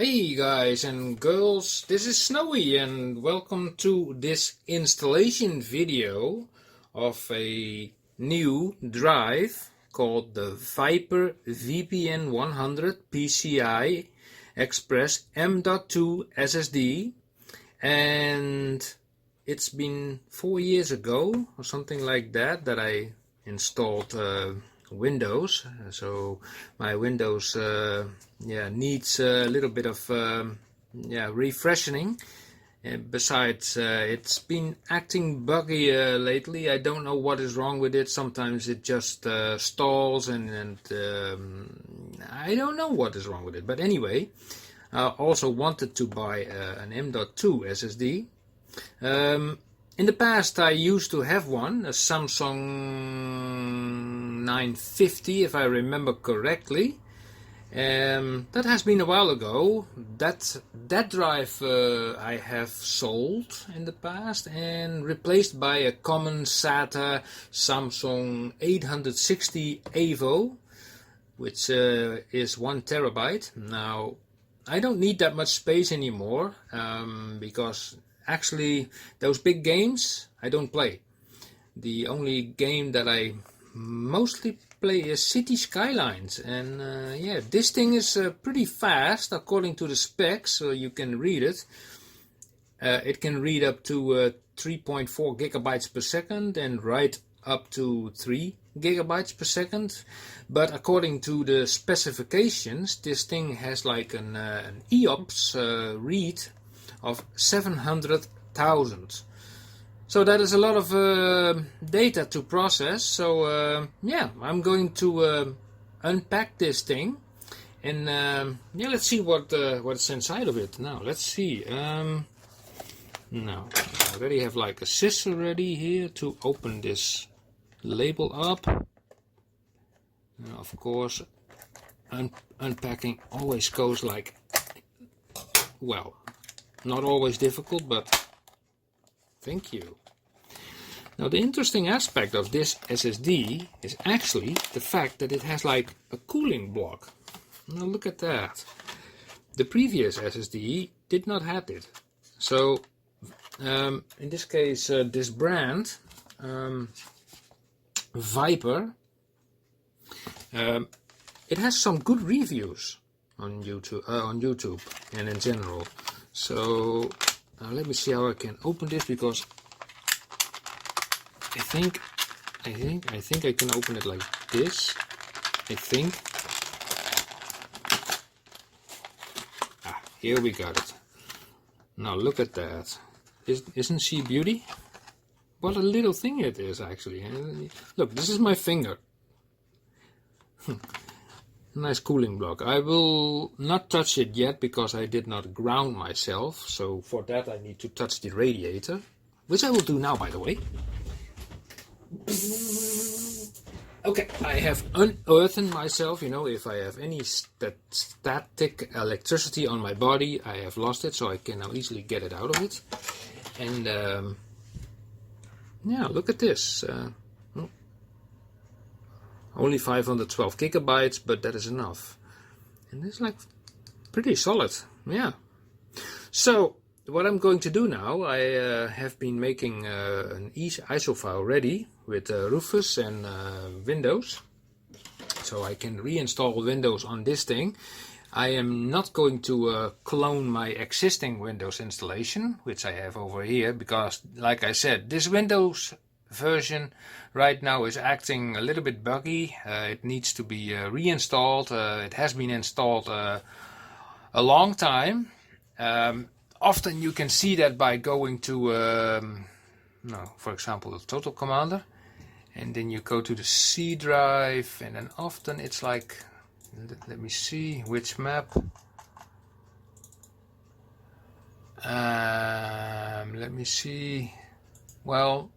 Hey guys and girls, this is Snowy and welcome to this installation video of a new drive called the Viper VPN100 PCI Express M.2 SSD, and it's been 4 years ago or something like that I installed Windows. So my Windows needs a little bit of refreshing. Besides, it's been acting buggy lately. I don't know what is wrong with it. Sometimes it just stalls and I don't know what is wrong with it. But anyway, I also wanted to buy an M.2 SSD. In the past I used to have one, a Samsung 950 if I remember correctly. That has been a while ago. That drive I have sold in the past and replaced by a common SATA Samsung 860 EVO, which is 1 terabyte. Now I don't need that much space anymore because actually those big games I don't play. The only game that I mostly play is City Skylines, and this thing is pretty fast according to the specs, so you can read it. It can read up to 3.4 gigabytes per second and write up to 3 gigabytes per second, but according to the specifications this thing has like an EOPS read of 700,000. So that is a lot of data to process. So I'm going to unpack this thing, and let's see what's inside of it. Now let's see. Now I already have like a scissor ready here to open this label up. Now, of course, unpacking always goes like, well, not always difficult, but thank you. Now the interesting aspect of this SSD is actually the fact that it has like a cooling block. Now look at that. The previous SSD did not have it. So in this case this brand Viper, it has some good reviews on YouTube and in general. So let me see how I can open this, because I think I can open it like this. I think. Here we got it. Now look at that. Isn't she beauty? What a little thing it is actually. Look, this is my finger. Nice cooling block. I will not touch it yet because I did not ground myself, so for that I need to touch the radiator, which I will do now, by the way. Okay, I have unearthed myself. You know, if I have any static electricity on my body, I have lost it, so I can now easily get it out of it. And look at this. Only 512 gigabytes, but that is enough. And it's like pretty solid, yeah. So what I'm going to do now, I have been making an ISO file ready with Rufus and Windows, so I can reinstall Windows on this thing. I am not going to clone my existing Windows installation, which I have over here, because like I said, this Windows version right now is acting a little bit buggy. It needs to be reinstalled. It has been installed a long time. Often you can see that by going to for example the Total Commander, and then you go to the C drive, and then often it's like, let me see which map. Let me see. Well,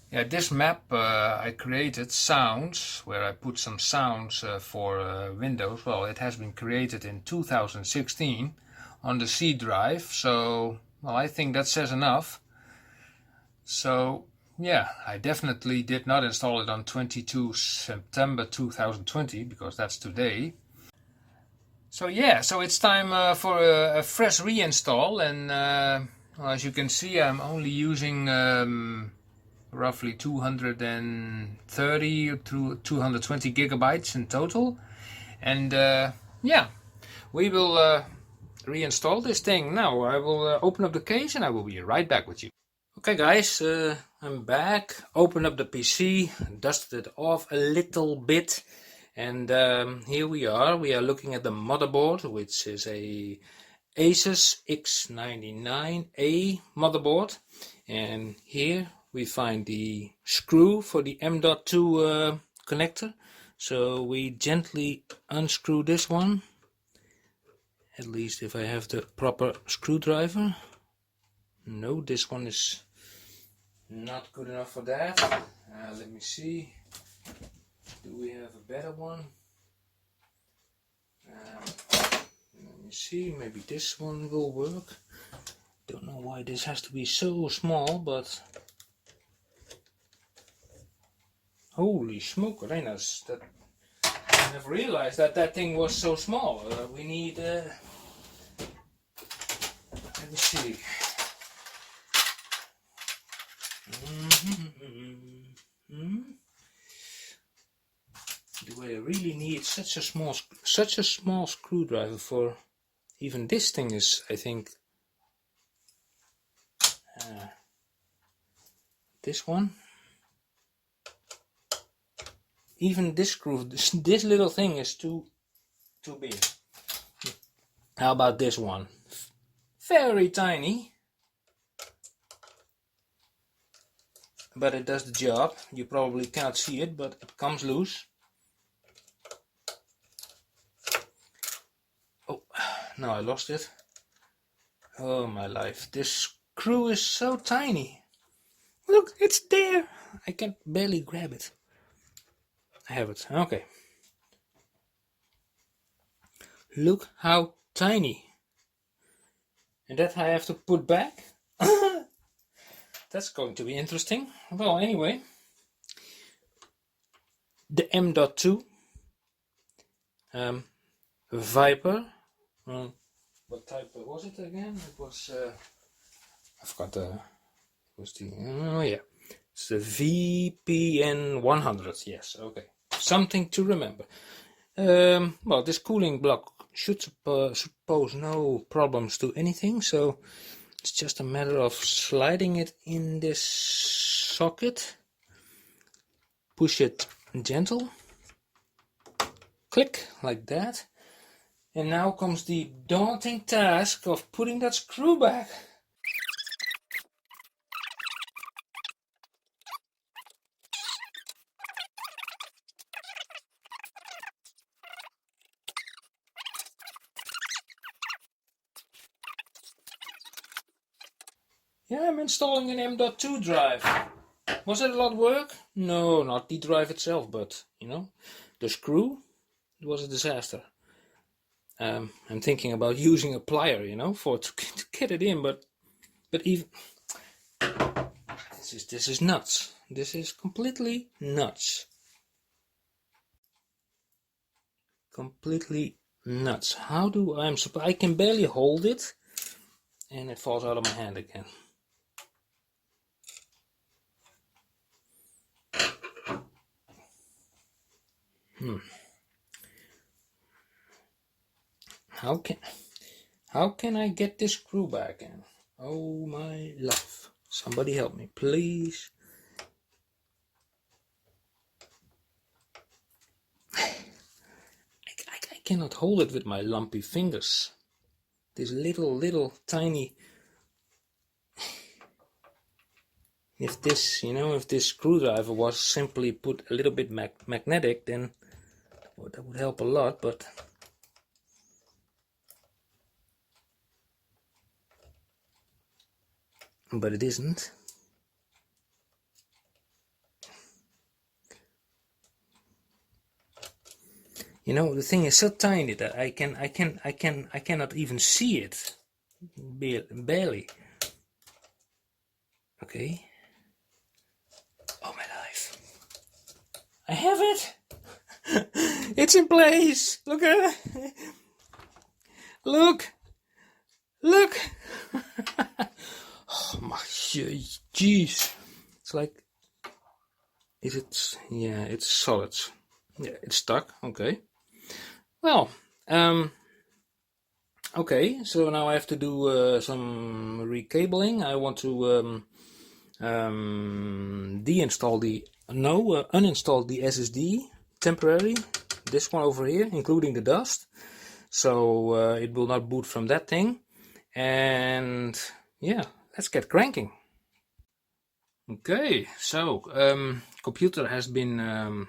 yeah, this map I created, sounds, where I put some sounds for Windows. Well, it has been created in 2016 on the C drive, so well, I think that says enough. So yeah, I definitely did not install it on 22 September 2020, because that's today. So yeah, so it's time for a fresh reinstall, and well, as you can see, I'm only using roughly 230 to 220 gigabytes in total, and yeah, we will reinstall this thing. Now I will open up the case and I will be right back with you. Okay guys, I'm back. Open up the PC, dusted it off a little bit, and here we are. We are looking at the motherboard, which is a Asus X99A motherboard, and here we find the screw for the M.2 connector. So we gently unscrew this one, at least if I have the proper screwdriver. No, this one is not good enough for that. Let me see. Do we have a better one? Let me see. Maybe this one will work. Don't know why this has to be so small, but holy smoke, Renas! That I never realized that that thing was so small. We need. Let me see. Do I really need such a small screwdriver for? Even this thing is, I think, this one. Even this screw, this little thing is too big. How about this one? Very tiny, but it does the job. You probably cannot see it, but it comes loose. Oh, now I lost it. Oh my life, this screw is so tiny. Look, it's there. I can barely grab it. I have it. Okay. Look how tiny. And that I have to put back. That's going to be interesting. Well, anyway. The M.2 Viper. What type was it again? It was I forgot the oh yeah, it's the VPN100. Yes, okay, something to remember. Well, this cooling block should suppose no problems to anything, so it's just a matter of sliding it in this socket. Push it gentle, click like that, and now comes the daunting task of putting that screw back. Yeah, I'm installing an M.2 drive. Was it a lot of work? No, not the drive itself, but you know, the screw. It was a disaster. I'm thinking about using a plier, you know, to get it in, but even this is nuts. This is completely nuts. Completely nuts. How do I can barely hold it, and it falls out of my hand again. How can I get this screw back in? Oh my life. Somebody help me, please. I cannot hold it with my lumpy fingers. This little tiny. If this, if this screwdriver was simply put a little bit magnetic, then well, that would help a lot, but it isn't. The thing is so tiny that I cannot even see it. Barely. Okay. Oh my life. I have it. It's in place. Look at it. Look! Look! Oh my jeez. It's like, is it? Yeah, it's solid. Yeah, it's stuck. Okay. Well, okay. So now I have to do some recabling. I want to uninstall the SSD temporarily. This one over here, including the dust. So it will not boot from that thing. And yeah, let's get cranking. Okay, so computer has been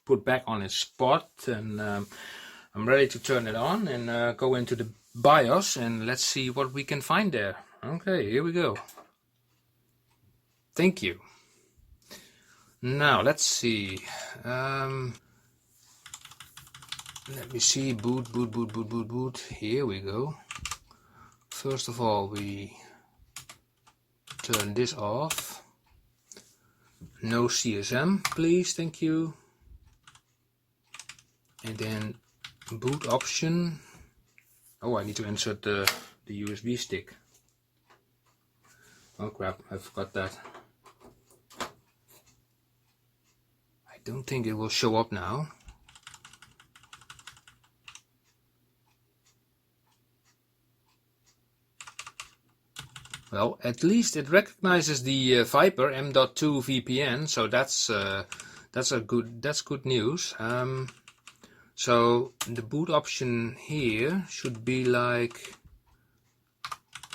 put back on its spot, and I'm ready to turn it on and go into the BIOS, and let's see what we can find there. Okay, here we go. Thank you. Now let's see. Let me see. Boot. Here we go. First of all, we turn this off. No CSM, please. Thank you. And then boot option. Oh, I need to insert the USB stick. Oh crap, I forgot that. I don't think it will show up now. Well, at least it recognizes the Viper M.2 VPN, so that's good news. So the boot option here should be like,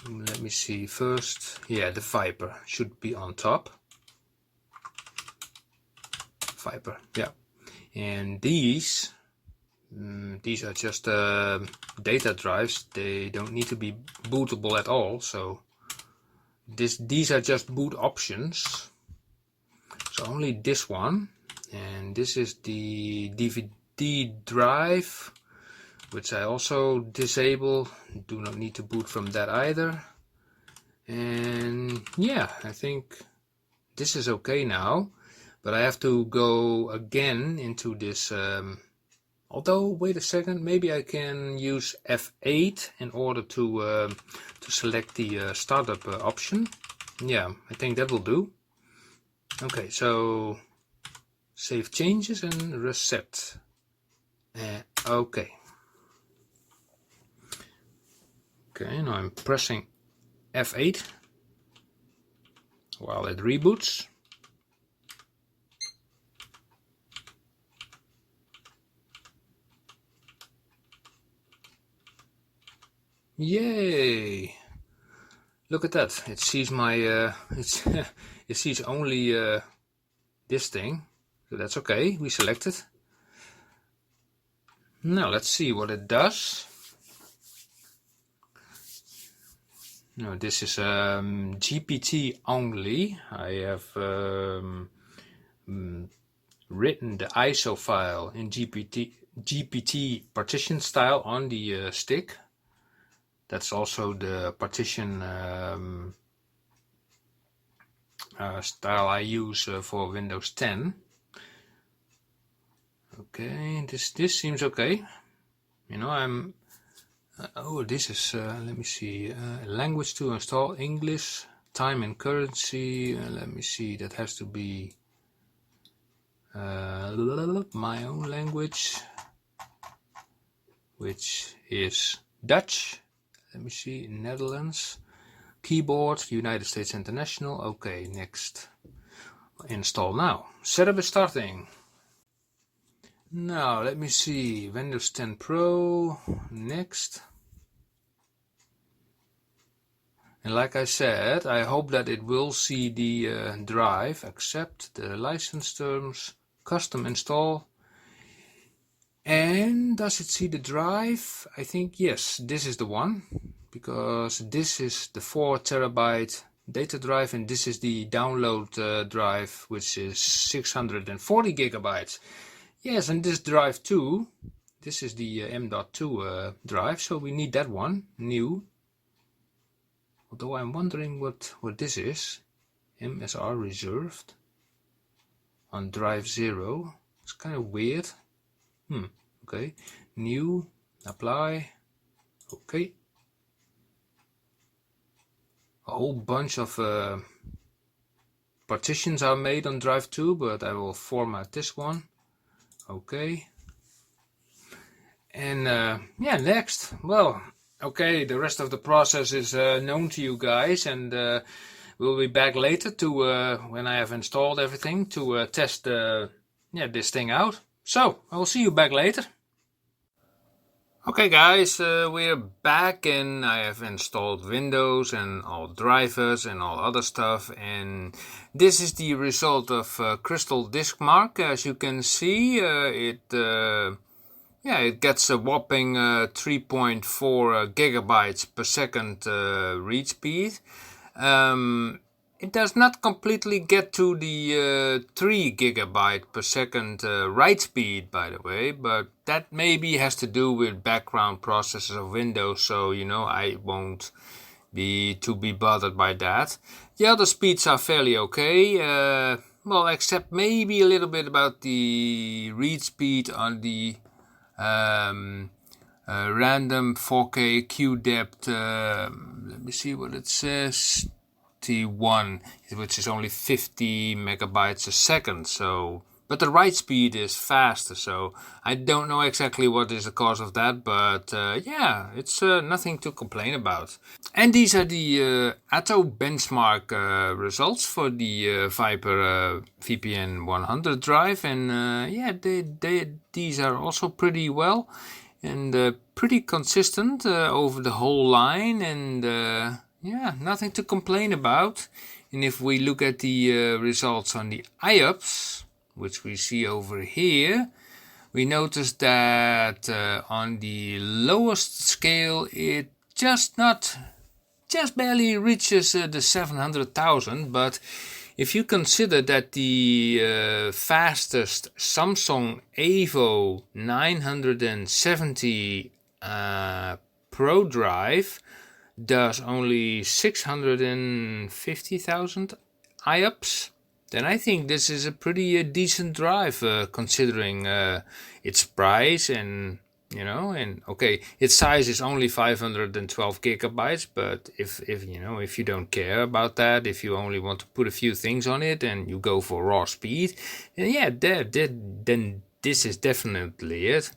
let me see first. Yeah, the Viper should be on top. Viper, yeah. And these are just data drives. They don't need to be bootable at all. So these are just boot options. So only this one, and this is the DVD drive, which I also disable. Do not need to boot from that either. And yeah, I think this is okay now, but I have to go again into this. Although, wait a second, maybe I can use F8 in order to select the startup option. Yeah, I think that will do. Okay, so save changes and reset. Okay. Okay, now I'm pressing F8 while it reboots. Yay! Look at that. It sees my it sees only this thing, so that's okay. We select it. Now let's see what it does. No, this is GPT only. I have written the ISO file in GPT partition style on the stick. That's also the partition style I use for Windows 10. Okay, this seems okay. You know, I'm. Oh, this is. Let me see. Language to install English, time and currency. Let me see. That has to be my own language, which is Dutch. Let me see. Netherlands. Keyboard, United States International. Okay, next. Install now. Setup is starting. Now, let me see. Windows 10 Pro. Next. And like I said, I hope that it will see the drive, accept the license terms, custom install. And does it see the drive? I think yes, this is the one, because this is the 4 terabyte data drive and this is the download drive, which is 640 gigabytes. Yes, and this drive too, this is the M.2 drive, so we need that one, new. Although I'm wondering what this is. MSR reserved on drive 0. It's kind of weird. Okay, new, apply. Okay. A whole bunch of partitions are made on drive 2, but I will format this one. Okay. And yeah, next. Well, okay, the rest of the process is known to you guys, and we'll be back later to when I have installed everything to test this thing out. So I will see you back later. Okay guys, we're back and I have installed Windows and all drivers and all other stuff, and this is the result of Crystal Disk Mark. As you can see, it gets a whopping 3.4 gigabytes per second read speed. It does not completely get to the 3 gigabyte per second write speed, by the way, but that maybe has to do with background processes of Windows, so I won't be bothered by that. The other speeds are fairly okay, well, except maybe a little bit about the read speed on the random 4K Q depth. Let me see what it says. T1, which is only 50 megabytes a second. So, but the write speed is faster. So I don't know exactly what is the cause of that, but yeah, it's nothing to complain about. And these are the Atto benchmark results for the Viper VPN100 drive, and yeah, these are also pretty well and pretty consistent over the whole line, and yeah, nothing to complain about. And if we look at the results on the IOPS, which we see over here, we notice that on the lowest scale it just barely reaches the 700,000, but if you consider that the fastest Samsung EVO 970 Pro drive does only 650,000 IOPS, then I think this is a pretty decent drive considering its price and and okay, its size is only 512 gigabytes, but if you don't care about that, if you only want to put a few things on it and you go for raw speed, then yeah, then this is definitely it.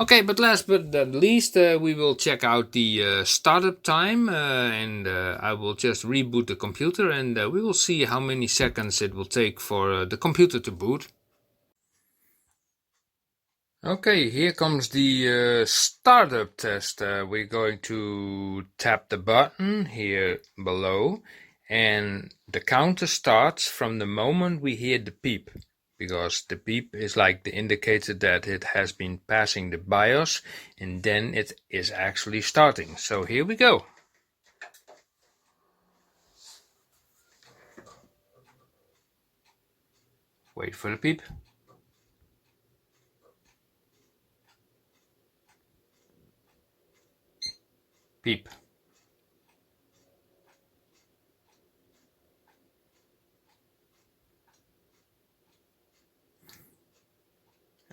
Okay, but last but not least, we will check out the startup time, and I will just reboot the computer, and we will see how many seconds it will take for the computer to boot. Okay, here comes the startup test. We're going to tap the button here below, and the counter starts from the moment we hear the beep, because the beep is like the indicator that it has been passing the BIOS, and then it is actually starting. So here we go. Wait for the beep. Beep.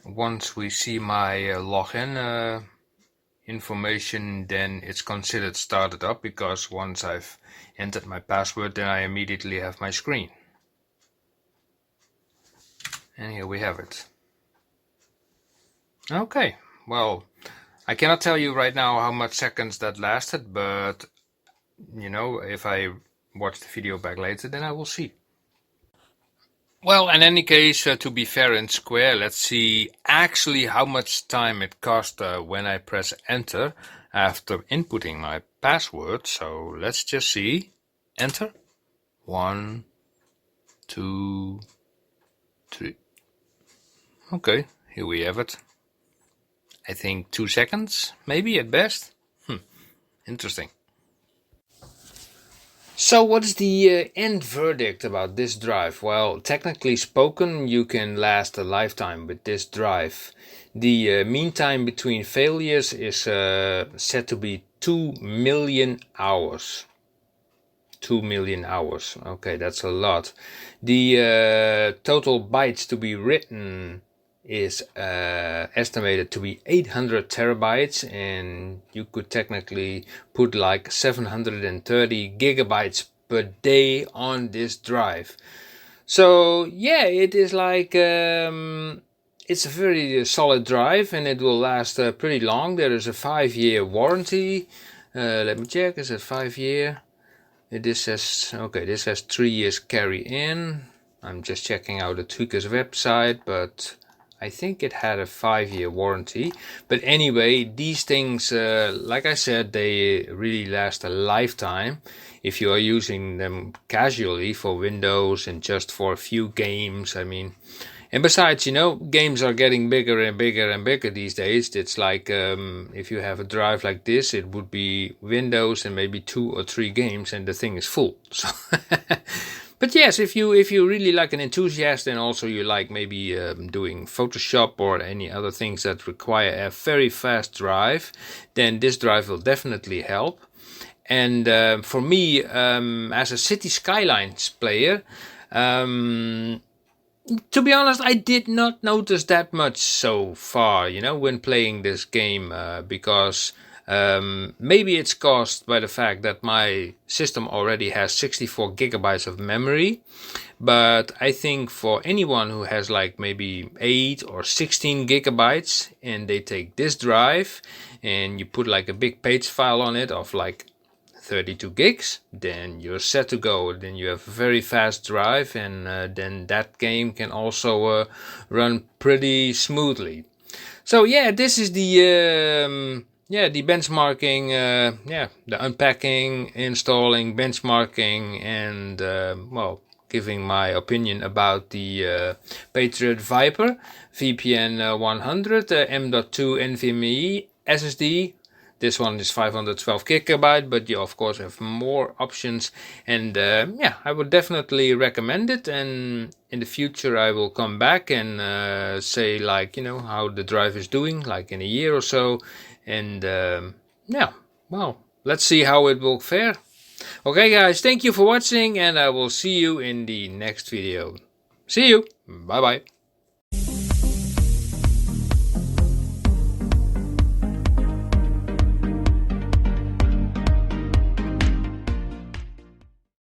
Once we see my login information, then it's considered started up, because once I've entered my password, then I immediately have my screen. And here we have it. Okay, well, I cannot tell you right now how much seconds that lasted, but if I watch the video back later, then I will see. Well, in any case, to be fair and square, let's see actually how much time it cost when I press enter after inputting my password. So let's just see. Enter. 1, 2, 3. Okay, here we have it. I think 2 seconds, maybe at best. Interesting. So what is the end verdict about this drive? Well, technically spoken, you can last a lifetime with this drive. The mean time between failures is said to be 2 million hours. 2 million hours. Okay, that's a lot. The total bytes to be written is estimated to be 800 terabytes, and you could technically put like 730 gigabytes per day on this drive. So yeah, it is like it's a very solid drive, and it will last pretty long. There is a 5-year warranty. Let me check, is it 5-year? This says, okay, this has 3 years carry in. I'm just checking out the Tweakers website, but I think it had a 5-year warranty. But anyway, these things, like I said, they really last a lifetime if you are using them casually for Windows and just for a few games. I mean, and besides, you know, games are getting bigger and bigger and bigger these days. It's like if you have a drive like this, it would be Windows and maybe 2 or 3 games, and the thing is full. So, but yes, if you really like an enthusiast, and also you like maybe doing Photoshop or any other things that require a very fast drive, then this drive will definitely help. And for me, as a City Skylines player, to be honest, I did not notice that much so far, you know, when playing this game, because maybe it's caused by the fact that my system already has 64 gigabytes of memory. But I think for anyone who has like maybe 8 or 16 gigabytes, and they take this drive and you put like a big page file on it of like 32 gigs, then you're set to go. Then you have a very fast drive, and then that game can also run pretty smoothly. So yeah, this is the the benchmarking, the unpacking, installing, benchmarking, and well, giving my opinion about the Patriot Viper VPN100 M.2 NVMe SSD. This one is 512 gigabyte, but you of course have more options, and yeah, I would definitely recommend it. And in the future I will come back and say, like, you know, how the drive is doing, like in a year or so. And yeah, well, let's see how it will fare. Okay guys, thank you for watching, and I will see you in the next video. See you, bye bye.